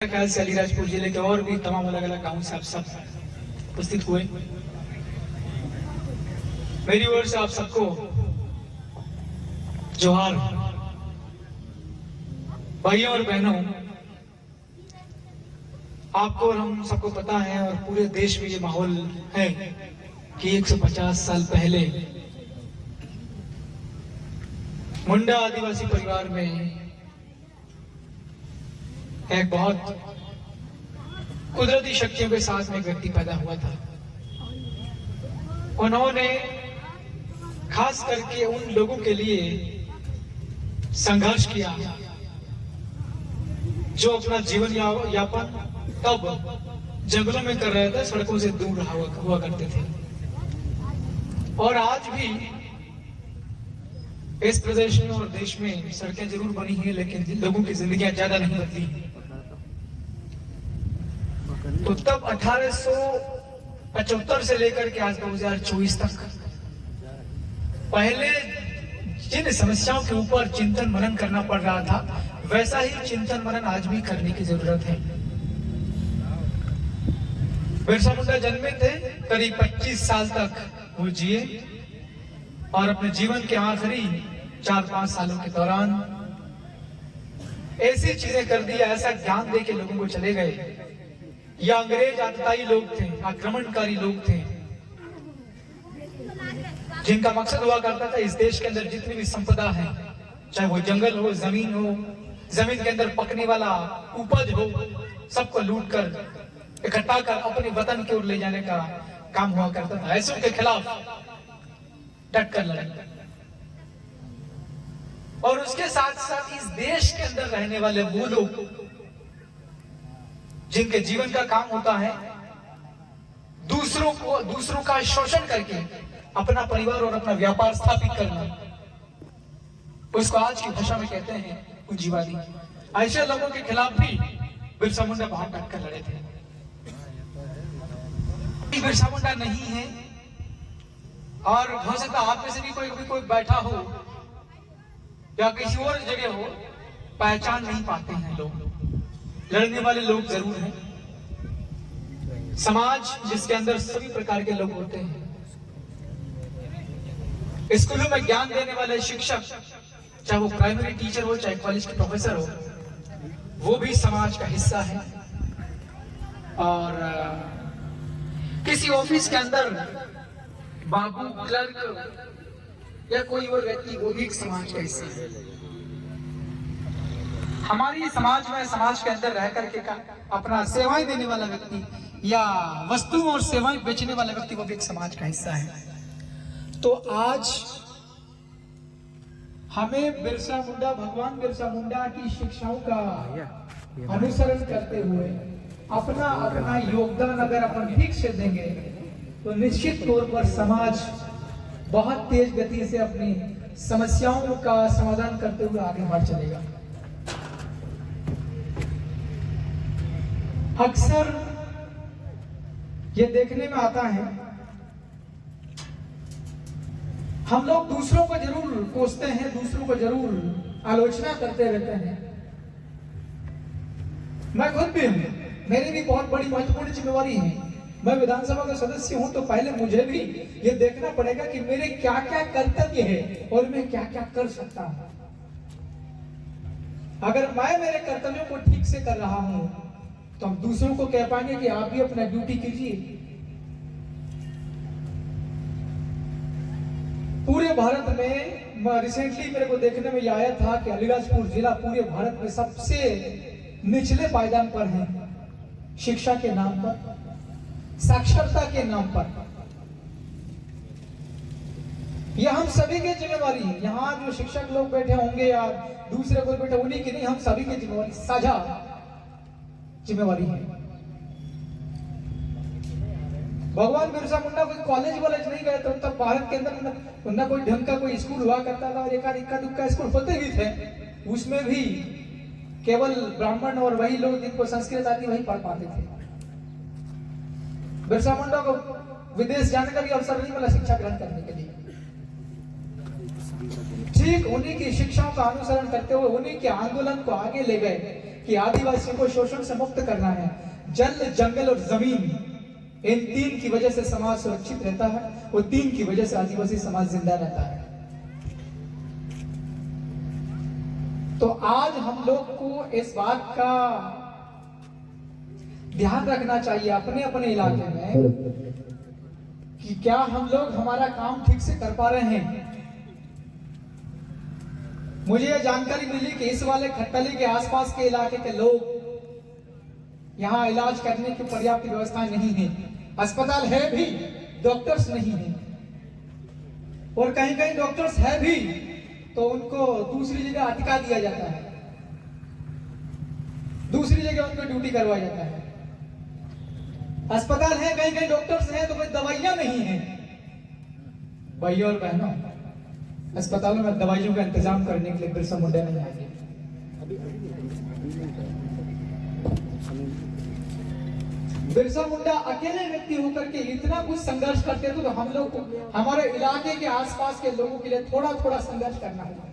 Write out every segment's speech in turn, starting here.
ख्याल से अलीराजपुर जिले के और भी तमाम अलग अलग गांव से आप सब उपस्थित हुए। मेरी ओर से आप सबको जोहार। भाइयों और बहनों, आपको और हम सबको पता है और पूरे देश में ये माहौल है कि 150 साल पहले मुंडा आदिवासी परिवार में एक बहुत कुदरती शक्तियों के साथ में एक व्यक्ति पैदा हुआ था। उन्होंने खास करके उन लोगों के लिए संघर्ष किया जो अपना जीवन यापन तब जंगलों में कर रहे थे, सड़कों से दूर हुआ करते थे। और आज भी इस प्रदेश में और देश में सड़कें जरूर बनी हैं, लेकिन लोगों की जिंदगियां ज्यादा नहीं बदली। तो तब 1875 से लेकर के आज 2024 तक पहले जिन समस्याओं के ऊपर चिंतन मनन करना पड़ रहा था, वैसा ही चिंतन मनन आज भी करने की जरूरत है। बिरसा मुंडा जन्मे थे, करीब 25 साल तक वो जिए और अपने जीवन के आखिरी 4-5 सालों के दौरान ऐसी चीजें कर दी, ऐसा ज्ञान दे के लोगों को चले गए। या अंग्रेज आतताई लोग थे, आक्रमणकारी लोग थे, जिनका मकसद हुआ करता था इस देश के अंदर जितनी भी संपदा है, चाहे वो जंगल हो, जमीन हो, जमीन के अंदर पकने वाला उपज हो, सबको लूट कर इकट्ठा कर अपने वतन की ओर ले जाने का काम हुआ करता था। ऐसों के खिलाफ डट कर लड़े। और उसके साथ साथ इस देश के अंदर रहने वाले वो लोग जिनके जीवन का काम होता है दूसरों का शोषण करके अपना परिवार और अपना व्यापार स्थापित करना, उसको आज की भाषा में कहते हैं पूंजीवादी। ऐसे लोगों के खिलाफ भी बिरसा मुंडा बाहर डट कर लड़े थे। बिरसा मुंडा नहीं है, और हो सकता आप में से भी कोई बैठा हो या किसी और जगह हो, पहचान नहीं पाते हैं लोग। लड़ने वाले लोग जरूर हैं। समाज जिसके अंदर सभी प्रकार के लोग होते हैं, स्कूलों में ज्ञान देने वाले शिक्षक, चाहे वो प्राइमरी टीचर हो, चाहे कॉलेज के प्रोफेसर हो, वो भी समाज का हिस्सा है। और किसी ऑफिस के अंदर बाबू, क्लर्क या कोई और व्यक्ति, वो भी एक समाज का हिस्सा है। हमारी समाज में, समाज के अंदर रह करके अपना सेवाएं देने वाला व्यक्ति या वस्तुओं और सेवाएं बेचने वाला व्यक्ति, वो भी एक समाज का हिस्सा है। तो आज हमें बिरसा मुंडा, भगवान बिरसा मुंडा की शिक्षाओं का अनुसरण करते हुए अपना योगदान अगर अपन ठीक से देंगे तो निश्चित तौर पर समाज बहुत तेज गति से अपनी समस्याओं का समाधान करते हुए आगे बढ़ चलेगा। अक्सर ये देखने में आता है, हम लोग दूसरों को जरूर कोसते हैं, दूसरों को जरूर आलोचना करते रहते हैं। मैं खुद भी हूं, मेरी भी बहुत बड़ी महत्वपूर्ण जिम्मेवारी है। मैं विधानसभा का सदस्य हूं, तो पहले मुझे भी ये देखना पड़ेगा कि मेरे क्या क्या कर्तव्य है और मैं क्या क्या कर सकता हूं। अगर मैं मेरे कर्तव्यों को ठीक से कर रहा हूं तो हम दूसरों को कह पाएंगे कि आप भी अपना ड्यूटी कीजिए। पूरे भारत में रिसेंटली मेरे को देखने में आया था कि अलीराजपुर जिला पूरे भारत में सबसे निचले पायदान पर है, शिक्षा के नाम पर, साक्षरता के नाम पर। यह हम सभी की जिम्मेवारी है। यहाँ जो शिक्षक लोग बैठे होंगे या दूसरे कोई बैठे, उन्हीं की नहीं, हम सभी की जिम्मेवारी, साझा जिम्मेवारी है। भगवान बिरसा मुंडा कोई कॉलेज नहीं गए, तो तब भारत के अंदर न कोई ढंग का कोई स्कूल हुआ करता था, और इक्का दुक्का स्कूल होते भी थे, उसमें भी केवल ब्राह्मण और वही लोग जिनको संस्कृत आती वही पढ़ पाते थे। बिरसा मुंडा को विदेश जाने का भी अवसर नहीं मिला शिक्षा ग्रहण करने के लिए। ठीक उन्हीं की शिक्षाओं का अनुसरण करते हुए उन्हीं के आंदोलन को आगे ले गए। कि आदिवासियों को शोषण से मुक्त करना है। जल, जंगल और जमीन, इन तीन की वजह से समाज सुरक्षित रहता है, वो तीन की वजह से आदिवासी समाज जिंदा रहता है। तो आज हम लोग को इस बात का ध्यान रखना चाहिए अपने अपने इलाके में कि क्या हम लोग हमारा काम ठीक से कर पा रहे हैं। मुझे यह जानकारी मिली कि इस वाले खट्टली के आसपास के इलाके के लोग यहां इलाज करने की पर्याप्त व्यवस्था नहीं है। अस्पताल है भी, डॉक्टर्स नहीं है, और कहीं कहीं डॉक्टर्स है भी तो उनको दूसरी जगह अटका दिया जाता है, दूसरी जगह उनको ड्यूटी करवाया जाता है। अस्पताल है, कहीं कहीं डॉक्टर्स हैं तो कोई दवाइयां नहीं है। भाइयों और बहनों, अस्पतालों में दवाइयों का इंतजाम करने के लिए बिरसा मुंडा नहीं आएंगे। बिरसा मुंडा अकेले व्यक्ति होकर के इतना कुछ संघर्ष करते थे, तो हम लोग को हमारे इलाके के आसपास के लोगों के लिए थोड़ा थोड़ा संघर्ष करना है।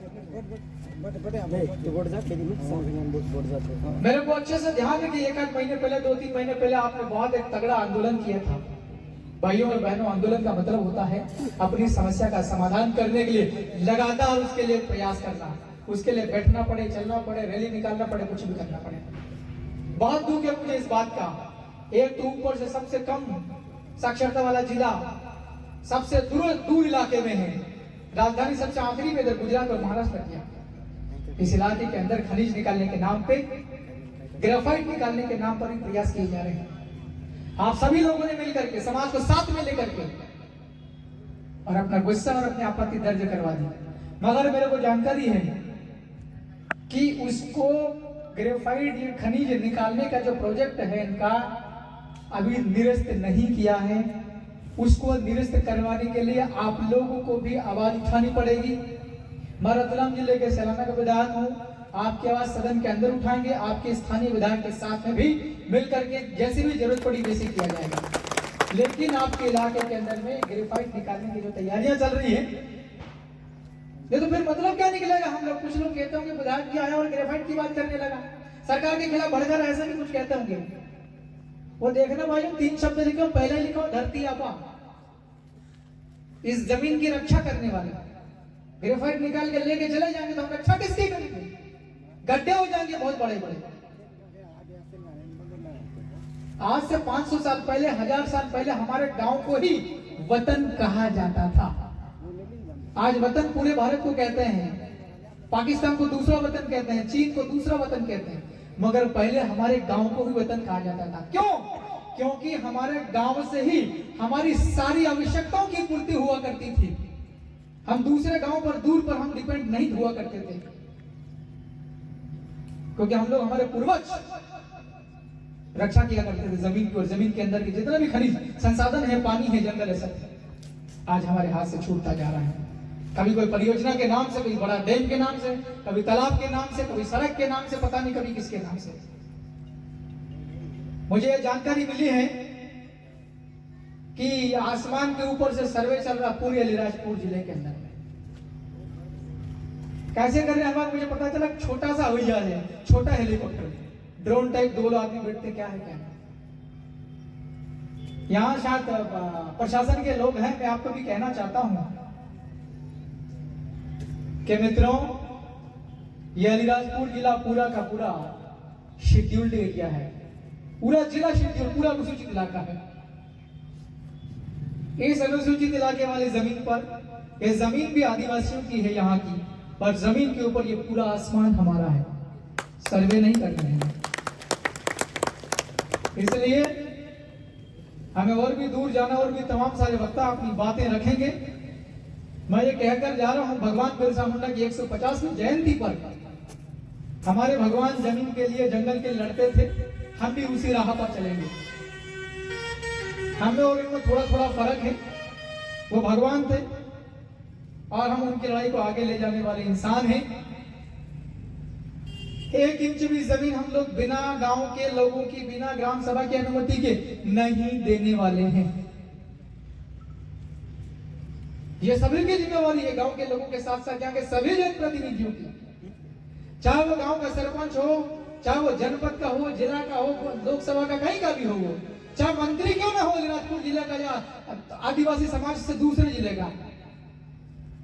मेरे को अच्छे से ध्यान है कि 1-8 महीने पहले, 2-3 महीने पहले आपने बहुत एक तगड़ा आंदोलन किया था। भाइयों और बहनों, आंदोलन का मतलब होता है अपनी समस्या का समाधान करने के लिए लगातार उसके लिए प्रयास करना, उसके लिए बैठना पड़े, चलना पड़े, रैली निकालना पड़े, कुछ भी करना पड़े। बहुत दुख है मुझे इस बात का। एक तो ऊपर से सबसे कम साक्षरता वाला जिला सबसे दूर इलाके में है, राजधानी सबसे आखिरी में, इधर गुजरात और महाराष्ट्र किया। इस इलाके के अंदर खनिज निकालने के नाम पे, ग्रेफाइट निकालने के नाम पर ही प्रयास किए जा रहे हैं। आप सभी लोगों ने मिलकर के, समाज को साथ में लेकर के, और अपना गुस्सा और अपनी आपत्ति दर्ज करवा दी। मगर मेरे को जानकारी है कि उसको ग्रेफाइट, ये खनिज निकालने का जो प्रोजेक्ट है इनका, अभी निरस्त नहीं किया है। उसको निरस्त करवाने के लिए आप लोगों को भी आवाज उठानी पड़ेगी। मैं रतलाम जिले के सैलाना का विधायक हूँ, आपकी आवाज सदन के अंदर उठाएंगे, आपके स्थानीय विधायक के साथ में भी मिलकर के जैसी भी जरूरत पड़ी वैसे किया जाएगा। लेकिन आपके इलाके के अंदर में ग्रेफाइट निकालने की जो तैयारियां चल रही है, ये तो फिर मतलब क्या निकलेगा। हम लोग, कुछ लोग कहते होंगे विधायक जी आया और ग्रेफाइट की बात करने लगा, सरकार के खिलाफ बढ़कर ऐसा भी कुछ कहते होंगे। वो देखना भाई, 3 शब्द लिखो, पहले लिखो धरती आपा, इस जमीन की रक्षा करने वाले। ग्रेफाइट निकाल के लेके चले जाएंगे तो हम रक्षा किसकी करेंगे? गड्ढे हो जाएंगे बहुत बड़े बड़े। आज से 500 साल पहले, 1000 साल पहले हमारे गांव को ही वतन कहा जाता था। आज वतन पूरे भारत को कहते हैं, पाकिस्तान को दूसरा वतन कहते हैं, चीन को दूसरा वतन कहते हैं, मगर पहले हमारे गांव को भी वतन कहा जाता था। क्यों? क्योंकि हमारे गांव से ही हमारी सारी आवश्यकताओं की पूर्ति हुआ करती थी। हम दूसरे गांव पर, दूर पर हम डिपेंड नहीं हुआ करते थे, क्योंकि हम लोग, हमारे पूर्वज रक्षा किया करते थे जमीन की, और जमीन के अंदर के जितने भी खनिज संसाधन है, पानी है, जंगल है, सब आज हमारे हाथ से छूटता जा रहा है। कभी कोई परियोजना के नाम से, कभी बड़ा डैम के नाम से, कभी तालाब के नाम से, कभी सड़क के नाम से, पता नहीं कभी किसके नाम से। मुझे यह जानकारी मिली है कि आसमान के ऊपर से सर्वे चल रहा पूरे अलीराजपुर जिले के अंदर में। कैसे कर रहे हैं मुझे पता चला, छोटा सा हवाई जहाज है, छोटा हेलीकॉप्टर, ड्रोन टाइप, 2 आदमी बैठते, क्या है क्या है। यहाँ शायद प्रशासन के लोग हैं। मैं आपको भी कहना चाहता हूं कि मित्रों, ये अलीराजपुर जिला पूरा का पूरा शेड्यूल्ड एरिया है, पूरा जिला शेड्यूल, पूरा अनुसूचित इलाका है। इस अनुसूचित इलाके वाली जमीन पर, ये जमीन भी आदिवासियों की है यहाँ की, पर जमीन के ऊपर ये पूरा आसमान हमारा है। सर्वे नहीं कर रहे हैं, इसलिए हमें और भी दूर जाना, और भी तमाम सारे वक्ता अपनी बातें रखेंगे। मैं ये कहकर जा रहा हूं, भगवान बिरसा मुंडा की 150वीं जयंती पर हमारे भगवान जमीन के लिए, जंगल के लिए लड़ते थे, हम भी उसी राह पर चलेंगे। हमें और इनमें थोड़ा थोड़ा फर्क है। वो भगवान थे और हम उनकी लड़ाई को आगे ले जाने वाले इंसान हैं। 1 इंच भी जमीन हम लोग बिना गांव के लोगों की, बिना ग्राम सभा की अनुमति के नहीं देने वाले हैं। ये सभी की जिम्मेवारी है, गांव के लोगों के साथ साथ यहाँ के सभी जनप्रतिनिधियों की। चाहे वो गांव का सरपंच हो, चाहे वो जनपद का हो, जिला का हो, लोकसभा का कहीं का भी हो, वो चाहे मंत्री क्यों ना हो अलीराजपुर जिले का या आदिवासी समाज से दूसरे जिले का।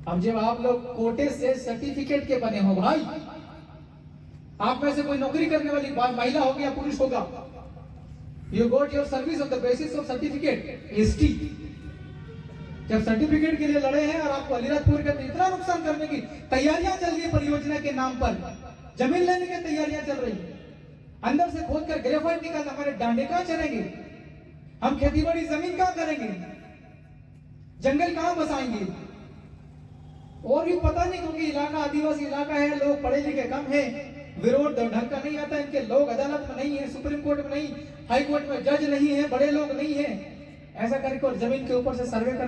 अब जब आप लोग कोटे से सर्टिफिकेट के बने हो भाई, आप में से कोई नौकरी करने वाली महिला होगी या पुरुष होगा, you got your service on the basis of certificate ST. जब सर्टिफिकेट के लिए लड़े हैं और आपको अलीराजपुर के इतना नुकसान करने की तैयारियां चल रही है, परियोजना के नाम पर जमीन लेने की तैयारियां चल रही है, अंदर से खोद कर ग्रेफाइट निकाल, हमारे डांडे कहां चलेंगे, हम खेतीबाड़ी जमीन कहां करेंगे, जंगल कहां बसाएंगे। और भी पता नहीं, क्योंकि इलाका आदिवासी इलाका है, लोग पढ़े लिखे कम है, विरोध ढंग का नहीं आता इनके, लोग अदालत में नहीं है, सुप्रीम कोर्ट में नहीं, हाई कोर्ट में जज नहीं है, बड़े लोग नहीं है, ऐसा करके और जमीन के ऊपर से सर्वे कर